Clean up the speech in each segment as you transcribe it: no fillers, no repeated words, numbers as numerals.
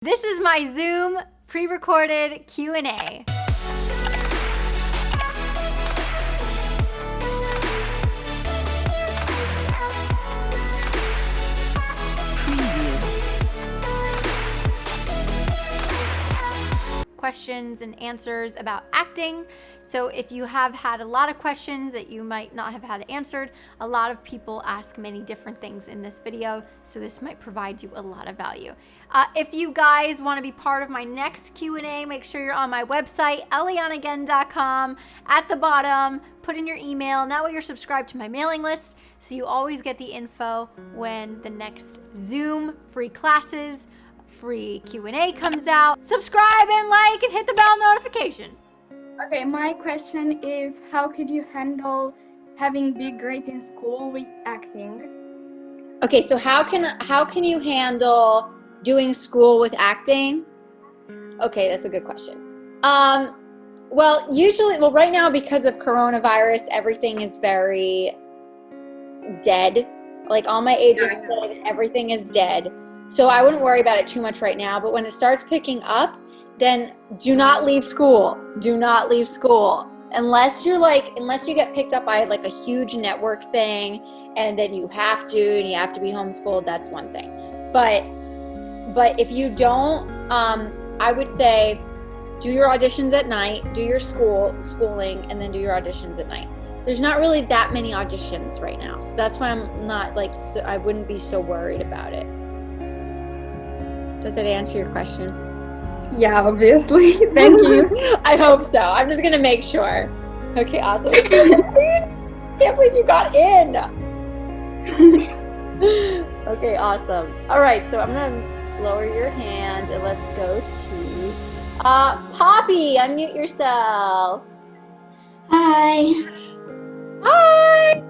This is my Zoom pre-recorded Q&A. Questions and answers about acting. So if you have had a lot of questions that you might not have had answered, a lot of people ask many different things in this video, so this might provide you a lot of value. If you guys want to be part of my next Q&A, make sure you're on my website, ELIANAGHEN.com. At the bottom, put in your email. Now you're subscribed to my mailing list, so you always get the info when the next Zoom free classes, free Q&A comes out. Subscribe and like and hit the bell notification. Okay, my question is, how could you handle having big grades in school with acting? Okay, so how can you handle doing school with acting? Okay, that's a good question. Well, right now because of coronavirus, everything is very dead. Like all my agents said, everything is dead. So I wouldn't worry about it too much right now, but when it starts picking up, then do not leave school. Do not leave school. Unless you get picked up by like a huge network thing and then you have to be homeschooled, that's one thing. But if you don't, I would say do your auditions at night, do your schooling, and then do your auditions at night. There's not really that many auditions right now. So that's why I'm not I wouldn't be so worried about it. Does that answer your question? Yeah, obviously. Thank you. I hope so. I'm just going to make sure. Okay, awesome. Can't believe you got in. Okay, awesome. All right, so I'm going to lower your hand and let's go to Poppy. Unmute yourself. Hi. Hi.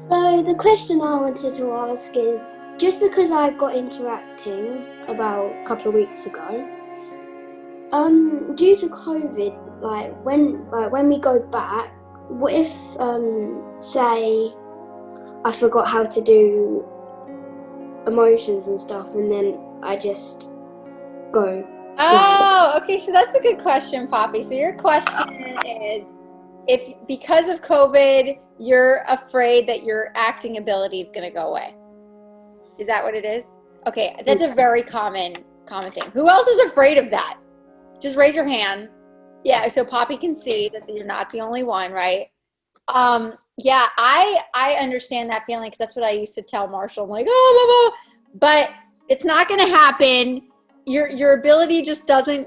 So the question I wanted to ask is, just because I got into acting about a couple of weeks ago, due to COVID, when we go back, what if say I forgot how to do emotions and stuff, and then I just go? Oh, okay, so that's a good question, Poppy. So your question is, if because of COVID, you're afraid that your acting ability is going to go away. Is that what it is? Okay, that's a very common thing. Who else is afraid of that? Just raise your hand. Yeah, so Poppy can see that you're not the only one, right? Yeah, I understand that feeling because that's what I used to tell Marshall. I'm like, oh, blah, blah. But it's not going to happen. Your ability just doesn't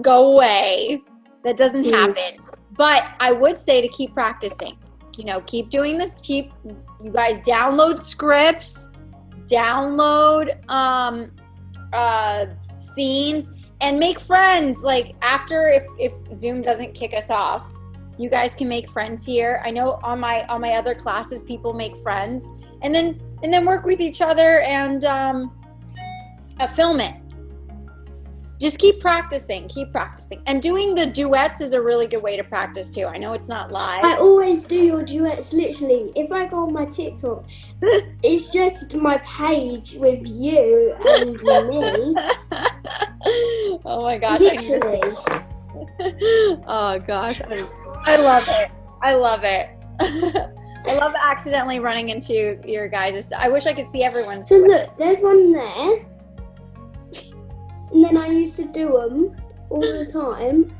go away. That doesn't happen. But I would say to keep practicing. Keep doing this. You guys download scripts. Download scenes and make friends. Like after, if Zoom doesn't kick us off, you guys can make friends here. I know on my other classes, people make friends and then work with each other and film it. Just keep practicing. And doing the duets is a really good way to practice too. I know it's not live. I always do your duets, literally. If I go on my TikTok, it's just my page with you and me. Oh my gosh. Literally. Oh gosh. I love it. I love accidentally running into your guys'. I wish I could see everyone's. So look, there's one there. And then I used to do them all the time.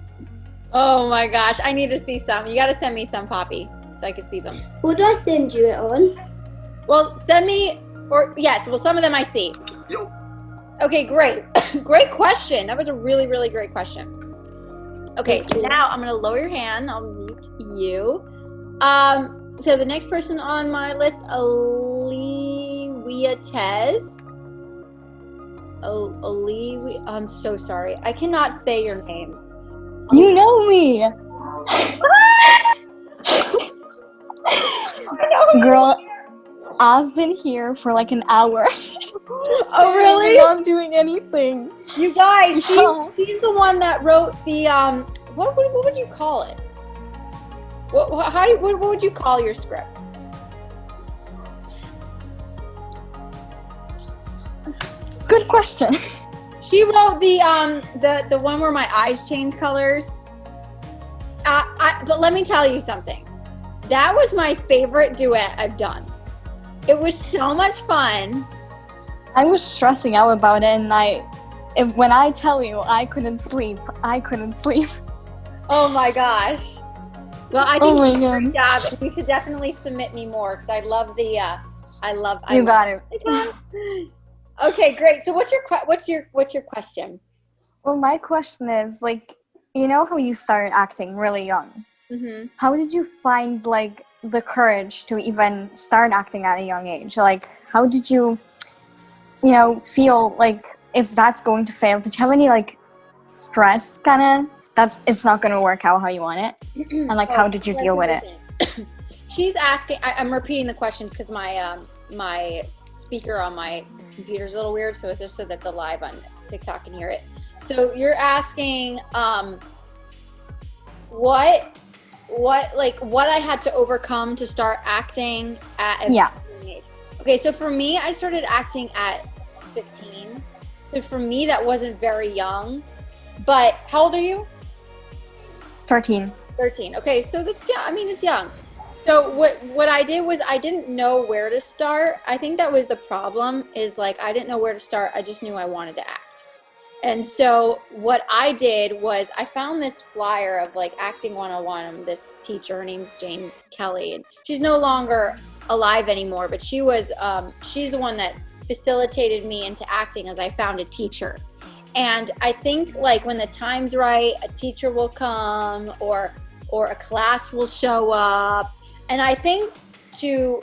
Oh my gosh, I need to see some. You got to send me some, Poppy, so I can see them. What do I send you it on? Well, send me, some of them I see. Okay, great. Great question. That was a really, really great question. Okay, so now I'm going to lower your hand. I'll mute you. So the next person on my list, Olivia Tez. Olivia, I'm so sorry. I cannot say your names. You know me. Girl, I've been here for like an hour. Oh, really? I'm not doing anything. You guys, she's the one that wrote the, what would you call it? What would you call your script? Good question. She wrote the one where my eyes change colors. But let me tell you something. That was my favorite duet I've done. It was so much fun. I was stressing out about it, and when I tell you I couldn't sleep. Oh my gosh. Well, I think you did a great job, and you should definitely submit me more because I love the. You got it. Okay, great. So what's your question? Well, my question is, like, you know how you started acting really young? Mm-hmm. How did you find, like, the courage to even start acting at a young age? Like, how did you, feel like if that's going to fail? Did you have any, like, stress kind of that it's not going to work out how you want it? And, like, how did you deal with it? She's asking, I'm repeating the questions because my speaker on my computer is a little weird, so it's just so that the live on TikTok can hear it. So you're asking what I had to overcome to start acting at a young age. Okay, so for me, I started acting at 15. So for me, that wasn't very young. But how old are you? 13. 13. Okay, so that's, yeah, I mean, it's young. So what I did was I didn't know where to start. I think that was the problem, is like I didn't know where to start. I just knew I wanted to act. And so what I did was I found this flyer of like Acting 101. This teacher, her name's Jane Kelly, and she's no longer alive anymore, but she was she's the one that facilitated me into acting, as I found a teacher. And I think like when the time's right, a teacher will come or a class will show up. And I think, to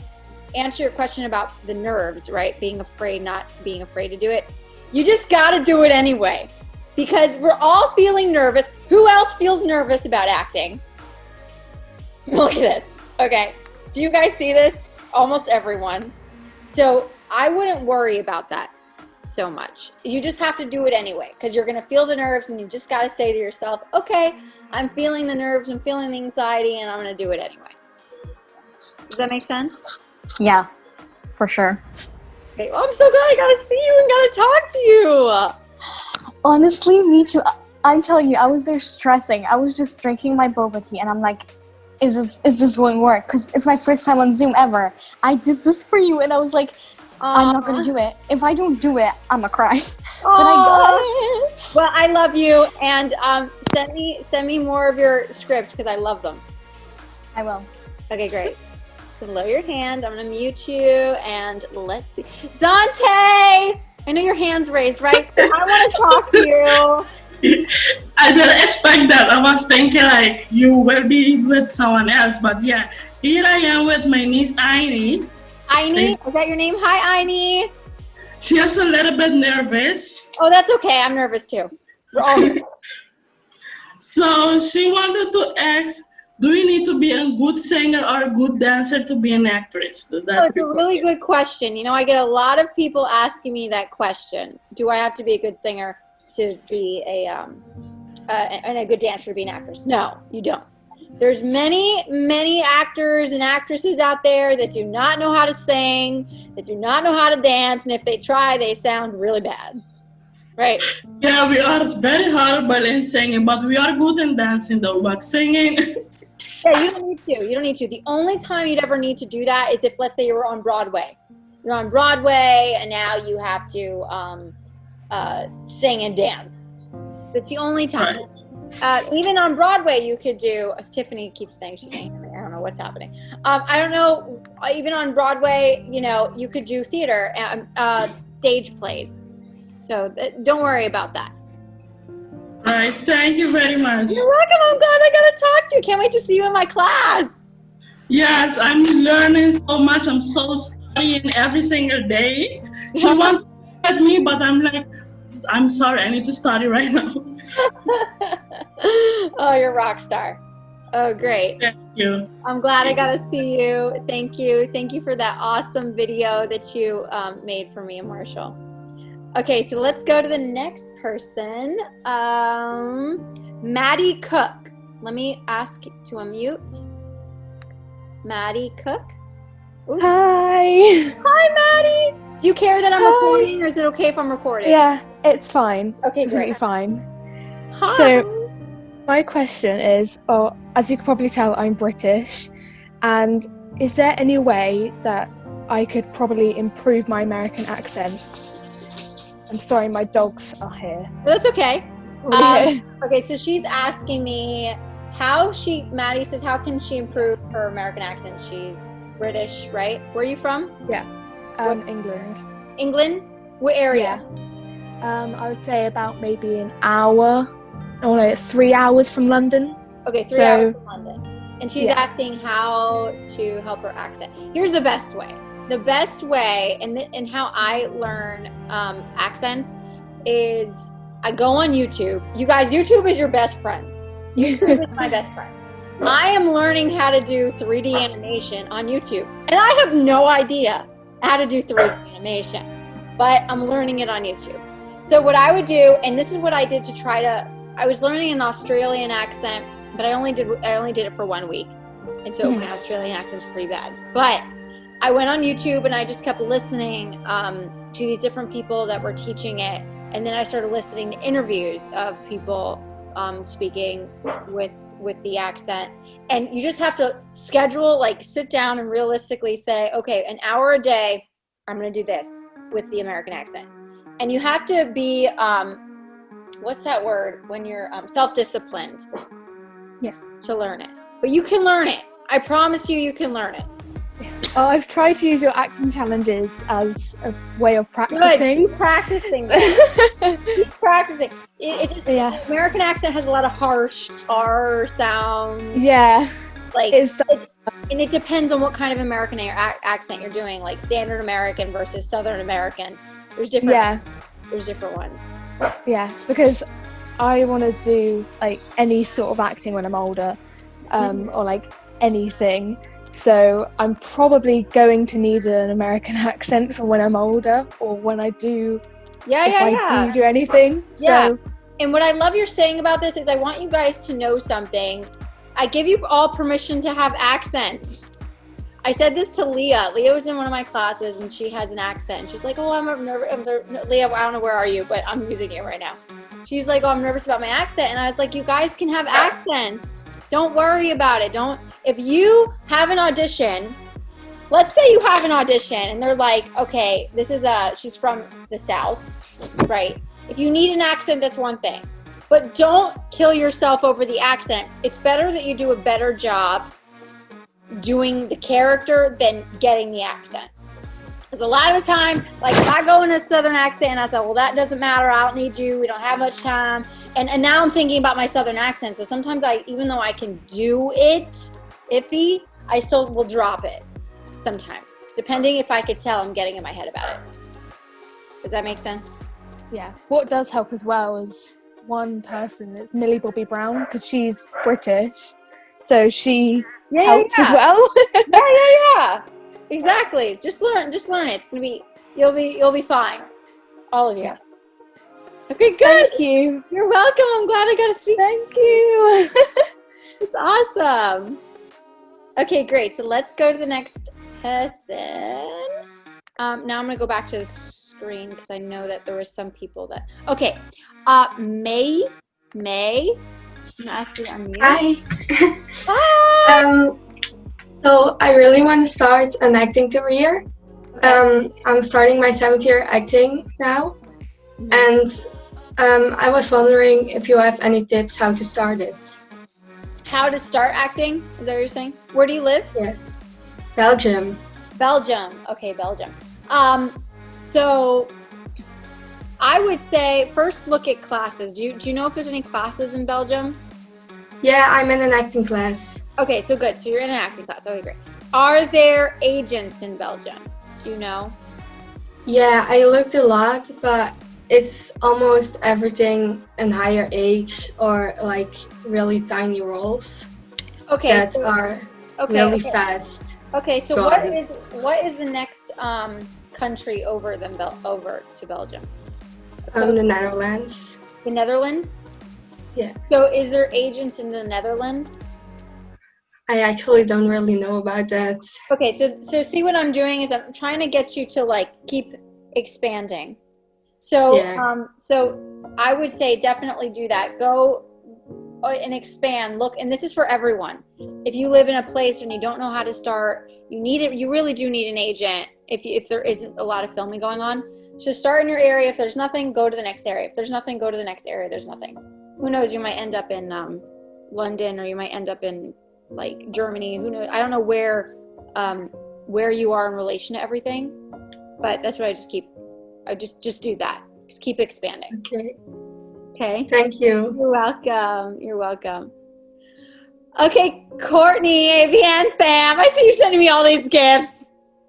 answer your question about the nerves, right? Being afraid, not being afraid to do it. You just got to do it anyway, because we're all feeling nervous. Who else feels nervous about acting? Look at this. Okay. Do you guys see this? Almost everyone. So I wouldn't worry about that so much. You just have to do it anyway, because you're going to feel the nerves, and you just got to say to yourself, okay, I'm feeling the nerves, I'm feeling the anxiety, and I'm going to do it anyway. Does that make sense? Yeah, for sure. Okay, well, I'm so glad I got to see you and got to talk to you. Honestly, me too. I'm telling you, I was there stressing. I was just drinking my boba tea, and I'm like, is this going to work? Because it's my first time on Zoom ever. I did this for you, and I was like, I'm not going to do it. If I don't do it, I'm going to cry. But I got it. Well, I love you, and send me more of your scripts, because I love them. I will. Okay, great. So lower your hand. I'm going to mute you, and let's see. Zante! I know your hand's raised, right? I want to talk to you. I didn't expect that. I was thinking like you will be with someone else, but yeah, here I am with my niece Aini. Aini? Is that your name? Hi, Aini. She's a little bit nervous. Oh, that's okay. I'm nervous too. We're all So she wanted to ask, do you need to be a good singer or a good dancer to be an actress? It's a really good question. You know, I get a lot of people asking me that question. Do I have to be a good singer to be and a good dancer to be an actress? No, you don't. There's many actors and actresses out there that do not know how to sing, that do not know how to dance, and if they try, they sound really bad. Right? Yeah, we are very horrible in singing, but we are good in dancing though, but singing... Yeah, you don't need to. You don't need to. The only time you'd ever need to do that is if, let's say, you were on Broadway. You're on Broadway, and now you have to sing and dance. That's the only time. Right. Even on Broadway, you could do. Tiffany keeps saying she can't hear me. I don't know what's happening. I don't know. Even on Broadway, you know, you could do theater, stage plays. So don't worry about that. All right, thank you very much. You're welcome. I'm glad I got to talk to you. Can't wait to see you in my class. Yes, I'm learning so much. I'm so studying every single day. She wants to look at me, but I'm like, I'm sorry, I need to study right now. Oh, you're a rock star. Oh, great. Thank you. I'm glad I got to see you. Thank you. Thank you for that awesome video that you made for me and Marshall. Okay, so let's go to the next person. Maddie Cook. Let me ask to unmute. Maddie Cook. Ooh. Hi. Hi, Maddie. Do you care that I'm recording, or is it okay if I'm recording? Yeah, It's fine. Okay, Completely great. fine. Hi. So, my question is, as you can probably tell, I'm British, and is there any way that I could probably improve my American accent? I'm sorry, my dogs are here. That's okay. Already here. Okay, so she's asking me Maddie says, how can she improve her American accent? She's British, right? Where are you from? Yeah. England. England? What area? Yeah. I would say about maybe an hour, or like 3 hours from London. Okay, 3 hours from London. And she's asking how to help her accent. Here's the best way. The best way, and how I learn accents is I go on YouTube. You guys, YouTube is your best friend. YouTube is my best friend. I am learning how to do 3D animation on YouTube. And I have no idea how to do 3D animation, but I'm learning it on YouTube. So what I would do, and this is what I did I was learning an Australian accent, but I only did it for 1 week. And so my Australian accent's pretty bad. But I went on YouTube and I just kept listening to these different people that were teaching it. And then I started listening to interviews of people speaking with the accent. And you just have to schedule, like sit down and realistically say, okay, an hour a day, I'm going to do this with the American accent. And you have to be, what's that word? When you're self-disciplined to learn it. But you can learn it. I promise you can learn it. Oh, I've tried to use your acting challenges as a way of practicing. Good. Keep practicing. Keep practicing. It just American accent has a lot of harsh R sounds. Yeah. Like and it depends on what kind of American accent you're doing. Like standard American versus Southern American. There's different. There's different ones. Yeah, because I want to do like any sort of acting when I'm older, or like anything. So I'm probably going to need an American accent for when I'm older, or when I do. I do anything. Yeah. So. And what I love you're saying about this is I want you guys to know something. I give you all permission to have accents. I said this to Leah. Leah was in one of my classes and she has an accent. And she's like, oh, I'm nervous. Leah, I don't know where are you, but I'm using it right now. She's like, oh, I'm nervous about my accent. And I was like, you guys can have accents. Don't worry about it. If you have an audition, let's say you have an audition and they're like, okay, she's from the South, right? If you need an accent, that's one thing. But don't kill yourself over the accent. It's better that you do a better job doing the character than getting the accent. Because a lot of the time, like if I go in a Southern accent and I say, well, that doesn't matter, I don't need you, we don't have much time. And now I'm thinking about my Southern accent. So sometimes even though I can do it iffy, I still will drop it sometimes, depending if I could tell I'm getting in my head about it. Does that make sense? Yeah. What does help as well is one person, it's Millie Bobby Brown, because she's British. So she helps as well. Yeah. Exactly. Just learn it. It's gonna be you'll be fine. All of you. Yeah. Okay, good. Thank you. You're welcome. I'm glad I got to speak. Thank you. It's awesome. Okay, great. So let's go to the next person. Now I'm gonna go back to the screen because I know that there were some people that. Okay, May. I'm gonna ask you to unmute. Hi. Hi. So I really want to start an acting career. Okay. I'm starting my 7th year acting now, and I was wondering if you have any tips how to start it. How to start acting? Is that what you're saying? Where do you live? Yeah, Belgium. Belgium. Okay, Belgium. So I would say first look at classes. Do you know if there's any classes in Belgium? Yeah, I'm in an acting class. Okay, so good. So you're in an acting class. Okay, great. Are there agents in Belgium? Do you know? Yeah, I looked a lot, but it's almost everything in higher age or like really tiny roles that are really fast. Okay, so gone. what is the next country over to Belgium? The Netherlands. The Netherlands? Yeah. So is there agents in the Netherlands? I actually don't really know about that. Okay, so see what I'm doing is I'm trying to get you to like keep expanding. So, Yeah. so I would say definitely do that. Go and expand. Look, and this is for everyone. If you live in a place and you don't know how to start, you need it. You really do need an agent. If there isn't a lot of filming going on, so start in your area. If there's nothing, go to the next area. If there's nothing, go to the next area. There's nothing. Who knows? You might end up in London, or you might end up in like Germany. Who knows? I don't know where you are in relation to everything, but that's what I just do that. Just keep expanding. Okay. Okay. Thank you. You're welcome. You're welcome. Okay, Courtney, AVN fam. I see you sending me all these gifts.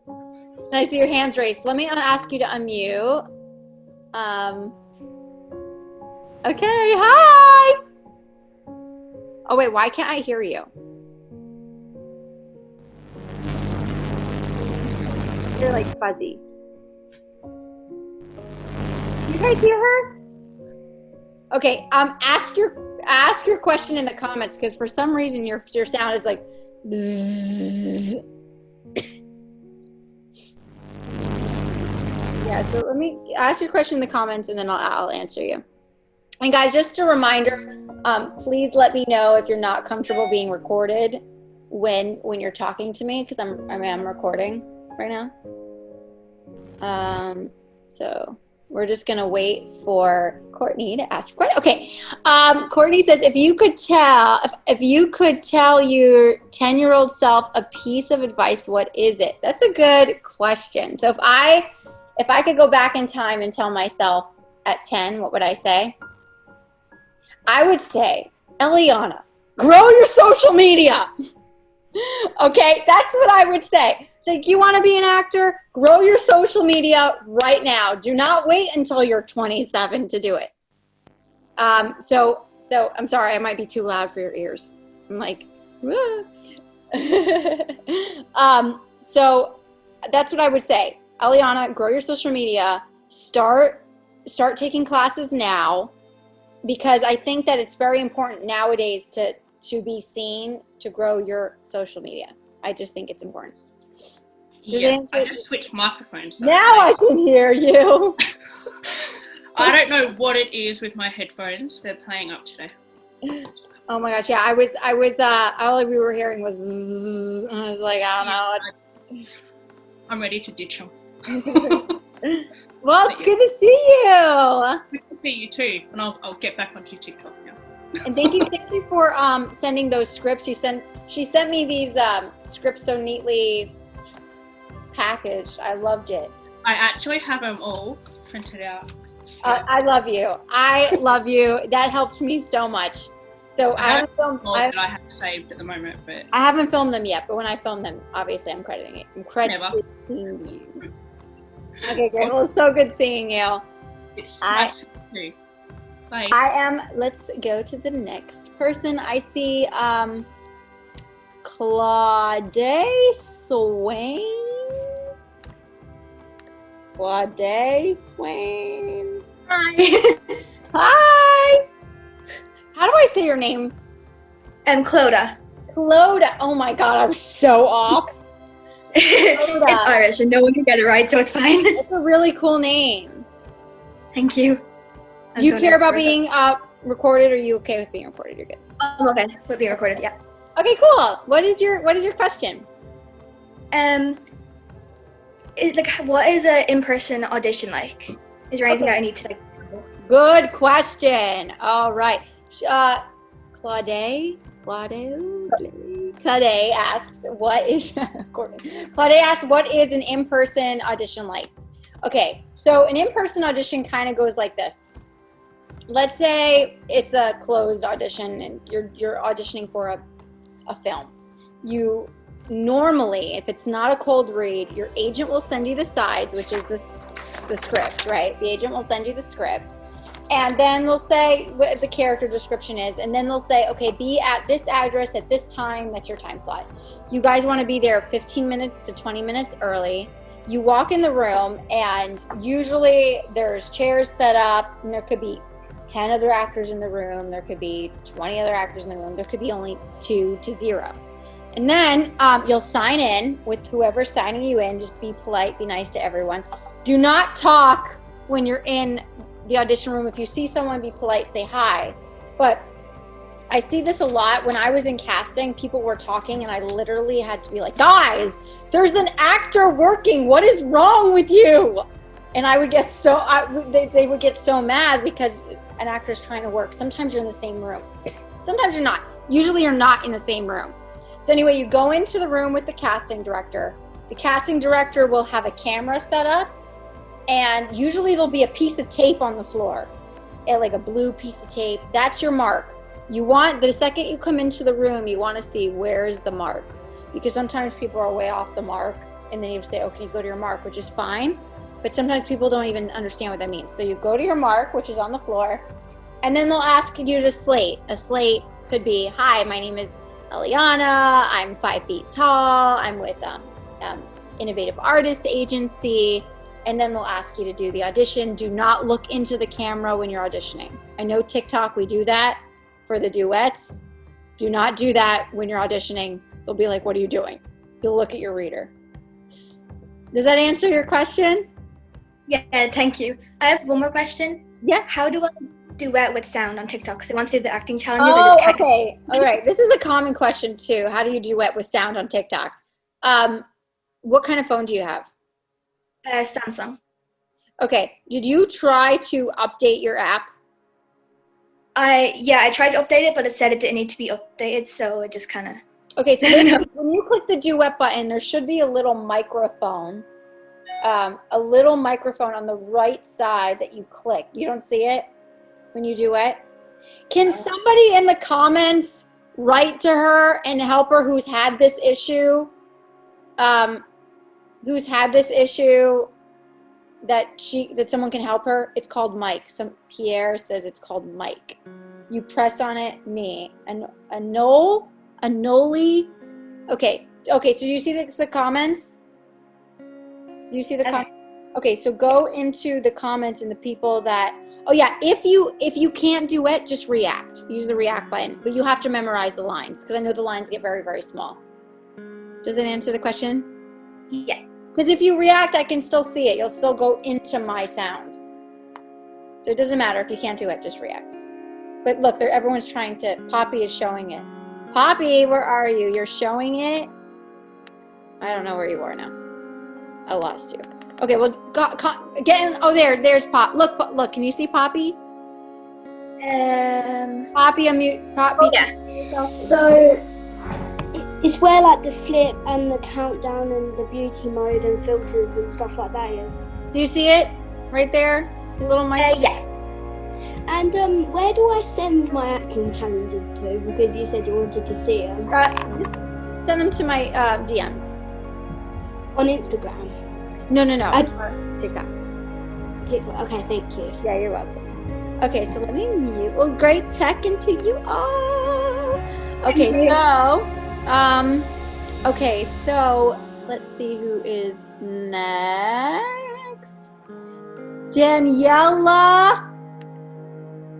And I see your hands raised. Let me ask you to unmute. Okay, hi. Oh wait, why can't I hear you? You're like fuzzy. You guys hear her? Okay, ask your question in the comments, because for some reason your sound is like bzzz. Yeah, so let me ask your question in the comments and then I'll answer you. And guys, just a reminder, please let me know if you're not comfortable being recorded when you're talking to me, because I am recording right now. So we're just gonna wait for Courtney to ask a question. Okay, Courtney says, if you could tell your 10-year-old self a piece of advice, what is it? That's a good question. So if I could go back in time and tell myself at 10, what would I say? I would say, Eliana, grow your social media. Okay, that's what I would say. It's like, you want to be an actor? Grow your social media right now. Do not wait until you're 27 to do it. So I'm sorry, I might be too loud for your ears. I'm like, so that's what I would say. Eliana, grow your social media. Start taking classes now, because I think that it's very important nowadays to be seen, to grow your social media. I just think it's important. Yeah, I just switched microphones. So now I can hear you. I don't know what it is with my headphones. They're playing up today. Oh my gosh, yeah, I was all we were hearing was zzz, and I was like, I don't know. I'm ready to ditch them. Well, it's good to see you. Good to see you too, and I'll get back onto TikTok now. And thank you for sending those scripts. She sent me these scripts so neatly packaged. I loved it. I actually have them all printed out. I love you. I love you. That helps me so much. So I haven't filmed. I have saved at the moment, but I haven't filmed them yet. But when I film them, obviously I'm crediting it. I'm crediting you. Okay, great. Well, it's so good seeing you. It's nice to see you. Bye. Let's go to the next person. I see Claude Swain. Claude Swain. Hi. Hi. How do I say your name? Cloda. Cloda. Oh my God, I was so off. It's Irish and no one can get it right, so it's fine. It's a really cool name. Thank you. Do you care about being recorded? Or are you okay with being recorded? You're good. I'm okay with being recorded. Yeah. Okay, cool. What is your question? What is an in-person audition like? Is there anything that I need to know? Good question. All right. Claude asks, what is an in-person audition like? Okay, so an in-person audition kind of goes like this. Let's say it's a closed audition and you're auditioning for a film. You normally, if it's not a cold read, your agent will send you the sides, which is the script, right? The agent will send you the script. And then they'll say what the character description is. And then they'll say, okay, be at this address at this time. That's your time slot. You guys want to be there 15 minutes to 20 minutes early. You walk in the room and usually there's chairs set up and there could be 10 other actors in the room. There could be 20 other actors in the room. There could be only 2 to 0. And then you'll sign in with whoever's signing you in. Just be polite, be nice to everyone. Do not talk when you're in the audition room, if you see someone, be polite, say hi. But I see this a lot. When I was in casting, people were talking and I literally had to be like, guys, there's an actor working. What is wrong with you? And I would get they would get so mad because an actor's trying to work. Sometimes you're in the same room. Sometimes you're not. Usually you're not in the same room. So anyway, you go into the room with the casting director. The casting director will have a camera set up, and usually there'll be a piece of tape on the floor, like a blue piece of tape. That's your mark. The second you come into the room, you want to see where is the mark, because sometimes people are way off the mark, and then you say, okay, go to your mark, which is fine. But sometimes people don't even understand what that means. So you go to your mark, which is on the floor, and then they'll ask you to slate. A slate could be, hi, my name is ELIANA, I'm 5 feet tall, I'm with Innovative Artist Agency, and then they'll ask you to do the audition. Do not look into the camera when you're auditioning. I know TikTok, we do that for the duets. Do not do that when you're auditioning. They'll be like, what are you doing? You'll look at your reader. Does that answer your question? Yeah, thank you. I have one more question. Yeah. How do I duet with sound on TikTok? Because I want to do the acting challenges. Oh, okay. All right. This is a common question too. How do you duet with sound on TikTok? What kind of phone do you have? Samsung. Okay. Did you try to update your app? I tried to update it, but it said it didn't need to be updated, so it just kind of. Okay, so when you click the duet button, there should be a little microphone on the right side that you click. You don't see it when you duet? Can somebody in the comments write to her and help her who's had this issue? That someone can help her? It's called Mike. Pierre says it's called Mike. You press on it, Anoli. Okay, so you see the comments? Do you see the comments? Okay, so go into the comments and the people that, oh yeah, if you can't duet, just react. Use the react button, but you have to memorize the lines because I know the lines get very, very small. Does that answer the question? Yes. Because if you react, I can still see it. You'll still go into my sound. So it doesn't matter if you can't do it, just react. But look, everyone's trying to, Poppy is showing it. Poppy, where are you? You're showing it? I don't know where you are now. I lost you. Okay, well, get in. Oh, there's Pop. Look, can you see Poppy? Poppy, unmute. Poppy. Yeah. So it's where like the flip and the countdown and the beauty mode and filters and stuff like that is. Do you see it right there? The little mic. Yeah. And where do I send my acting challenges to? Because you said you wanted to see them. Just send them to my DMs. On Instagram? No. TikTok. TikTok. Okay, thank you. Yeah, you're welcome. Okay, so let me mute. Well, great tech into you all. Okay, so let's see who is next. Daniela.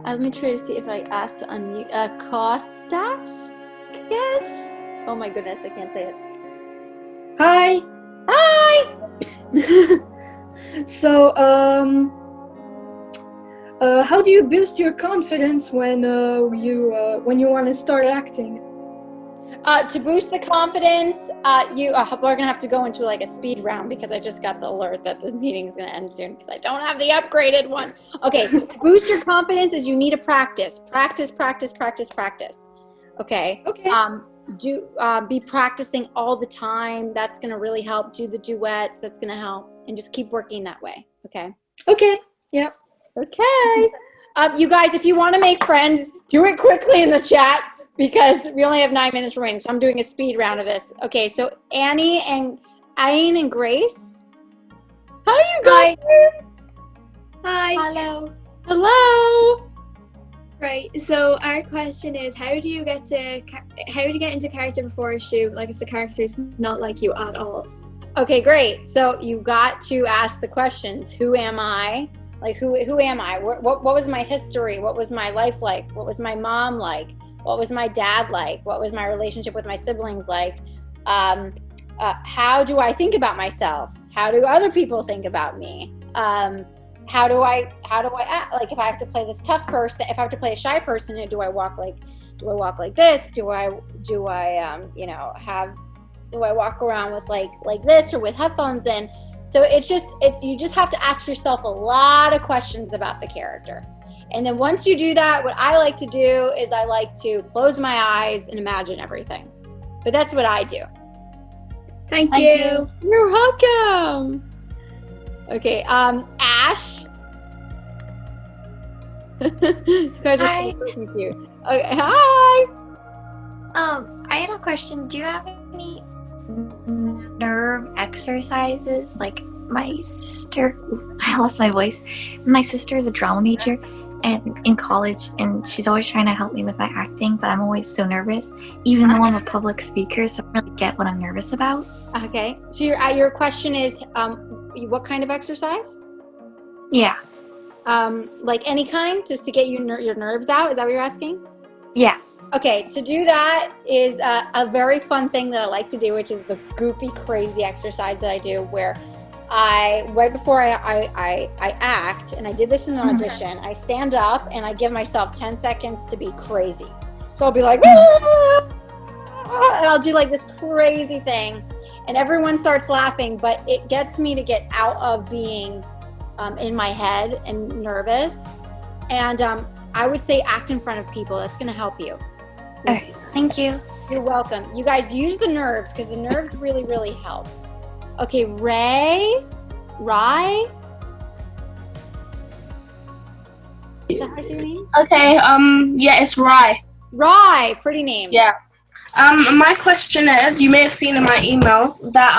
Let me try to see if I asked to unmute. Costa? Yes. Oh my goodness, I can't say it. Hi. So, how do you boost your confidence when you want to start acting? To boost the confidence, we're gonna have to go into like a speed round because I just got the alert that the meeting's gonna end soon because I don't have the upgraded one. Okay, to boost your confidence is you need to practice. Okay. Be practicing all the time. That's gonna really help. Do the duets. That's gonna help, and just keep working that way. Okay. Okay. Yeah. Okay. You guys, if you want to make friends, do it quickly in the chat. Because we only have 9 minutes remaining, so I'm doing a speed round of this. Okay, so Annie and Aine and Grace. How you guys? Hi. Hello. Right. So our question is, how do you get into character before a shoot? Like if the character's not like you at all. Okay, great. So you got to ask the questions. Who am I? Like who am I? What was my history? What was my life like? What was my mom like? What was my dad like? What was my relationship with my siblings like? How do I think about myself? How do other people think about me? how do I act? Like if I have to play this tough person, if I have to play a shy person, do I walk like this? Do I walk around with like this or with headphones in? So you just have to ask yourself a lot of questions about the character. And then once you do that, what I like to do is I like to close my eyes and imagine everything. But that's what I do. Thank you. You're welcome. Okay, Ash. You guys are so freaking cute. Okay, hi. I had a question. Do you have any nerve exercises? Like my sister, I lost my voice. My sister is a drama major and in college, and she's always trying to help me with my acting, but I'm always so nervous, even though I'm a public speaker, so I don't really get what I'm nervous about. Okay, so your question is, what kind of exercise? Yeah. Like any kind, just to get your nerves out? Is that what you're asking? Yeah. Okay, to do that is a very fun thing that I like to do, which is the goofy, crazy exercise that I do, where right before I act, and I did this in an audition, I stand up and I give myself 10 seconds to be crazy. So I'll be like, and I'll do like this crazy thing, and everyone starts laughing, but it gets me to get out of being in my head and nervous. And I would say act in front of people. That's going to help you. Okay, thank you. You're welcome. You guys use the nerves, because the nerves really, really help. Okay, Rai? Is that how you say the name? Okay, yeah, it's Rai. Rai, pretty name. Yeah. My question is, you may have seen in my emails that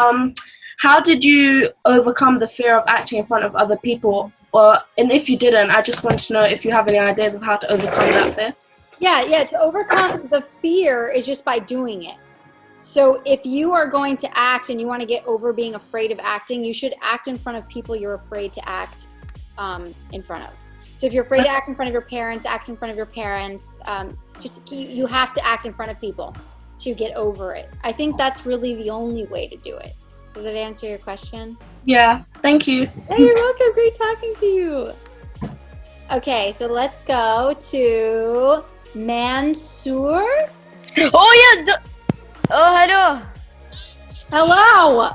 how did you overcome the fear of acting in front of other people? And if you didn't, I just want to know if you have any ideas of how to overcome that fear. Yeah, to overcome the fear is just by doing it. So if you are going to act and you want to get over being afraid of acting, you should act in front of people you're afraid to act in front of. So if you're afraid to act in front of your parents, act in front of your parents. You have to act in front of people to get over it. I think that's really the only way to do it. Does that answer your question? Yeah, thank you. Hey, you're welcome. Great talking to you. Okay, so let's go to Mansoor. Oh, yes. Hello. Hello.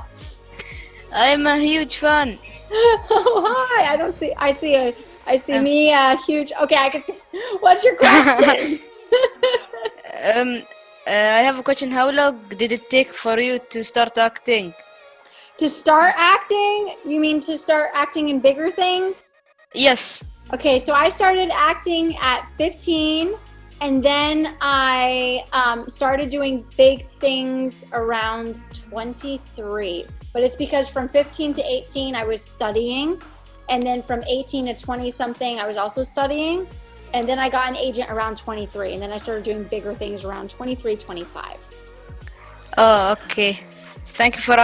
I'm a huge fan. Oh, hi. I see me, huge. Okay, I can see. What's your question? I have a question. How long did it take for you to start acting? To start acting? You mean to start acting in bigger things? Yes. Okay, so I started acting at 15, and then I started doing big things around 23. But it's because from 15 to 18, I was studying. And then from 18 to 20-something, I was also studying. And then I got an agent around 23. And then I started doing bigger things around 23, 25. Oh, okay. Thank you for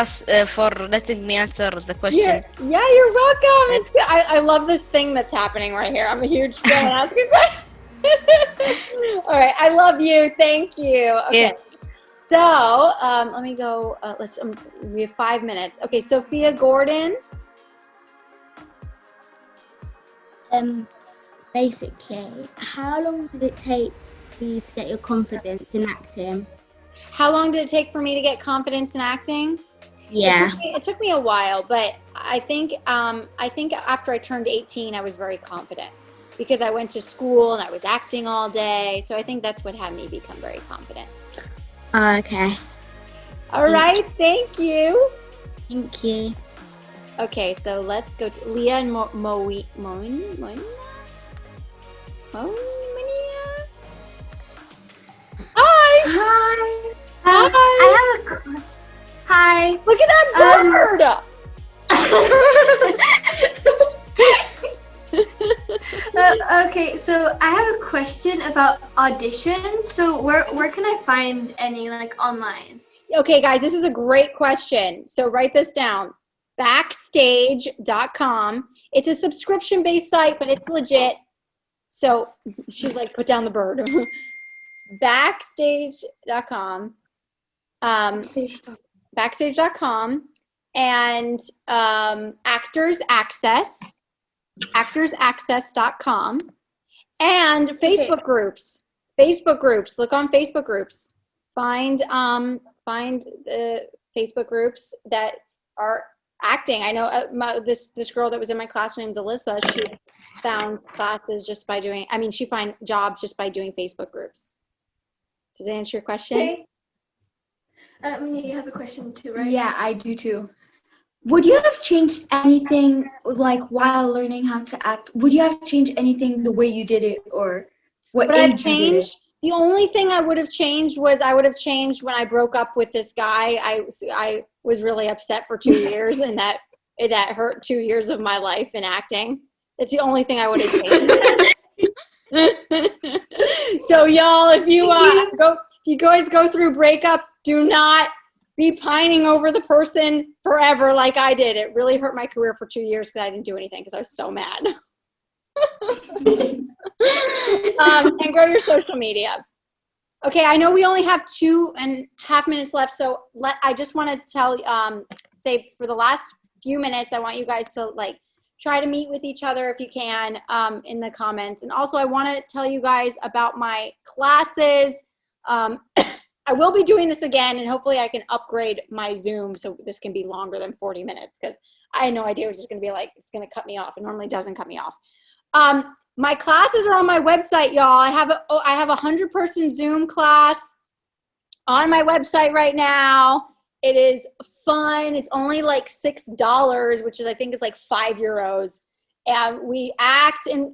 letting me answer the question. Yeah, you're welcome. It's good. I love this thing that's happening right here. I'm a huge fan. Ask a question. All right, I love you. Thank you. Okay. Yeah. So let me go. We have 5 minutes. Okay, Sophia Gordon. Basically, how long did it take for you to get your confidence in acting? How long did it take for me to get confidence in acting? Yeah. It took me a while, but I think after I turned 18, I was very confident because I went to school and I was acting all day. So I think that's what had me become very confident. Okay. All right. Thank you. Thank you. Okay, so let's go to Leah and Monia. Hi. Hi. Hi. Hi. Look at that bird. Okay, so I have a question about auditions. So where can I find any online? Okay, guys, this is a great question. So write this down. Backstage.com. It's a subscription-based site, but it's legit. So she's like, put down the bird. Backstage.com. Backstage.com. And Actors Access. actorsaccess.com, and Facebook groups. Facebook groups. Look on Facebook groups. Find the Facebook groups that are acting. I know this girl that was in my class, her name's Alyssa. She found classes just by doing. I mean, she found jobs just by doing Facebook groups. Does that answer your question? Okay. You have a question too, right? Yeah, I do too. Would you have changed anything, like while learning how to act? Would you have changed anything the way you did it, or what age you did it? The only thing I would have changed was I would have changed when I broke up with this guy. I was really upset for 2 years, and that hurt 2 years of my life in acting. It's the only thing I would have changed. So y'all, if you guys go through breakups, do not be pining over the person forever like I did. It really hurt my career for 2 years because I didn't do anything because I was so mad. And grow your social media. Okay, I know we only have 2.5 minutes left, so I just want to say for the last few minutes, I want you guys to try to meet with each other if you can in the comments. And also I want to tell you guys about my classes. I will be doing this again, and hopefully I can upgrade my Zoom so this can be longer than 40 minutes because I had no idea it was just going to be it's going to cut me off. It normally doesn't cut me off. My classes are on my website, y'all. I have a 100-person Zoom class on my website right now. It is fun. It's only $6, which I think is €5. And we act in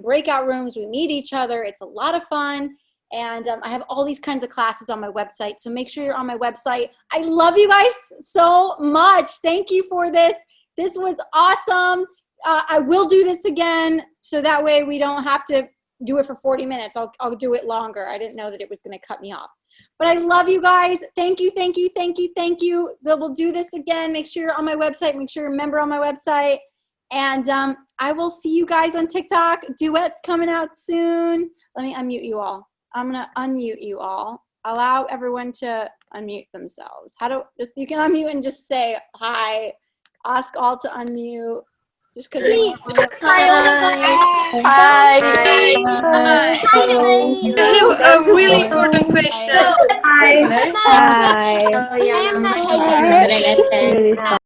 breakout rooms. We meet each other. It's a lot of fun. And I have all these kinds of classes on my website. So make sure you're on my website. I love you guys so much. Thank you for this. This was awesome. I will do this again, so that way we don't have to do it for 40 minutes. I'll do it longer. I didn't know that it was going to cut me off. But I love you guys. Thank you, thank you, thank you, thank you. We'll do this again. Make sure you're on my website. Make sure you're a member on my website. And I will see you guys on TikTok. Duets coming out soon. Let me unmute you all. I'm going to unmute you all. Allow everyone to unmute themselves. You can unmute and just say hi. Ask all to unmute. Just because Hi. A really important question. Hi. Hi.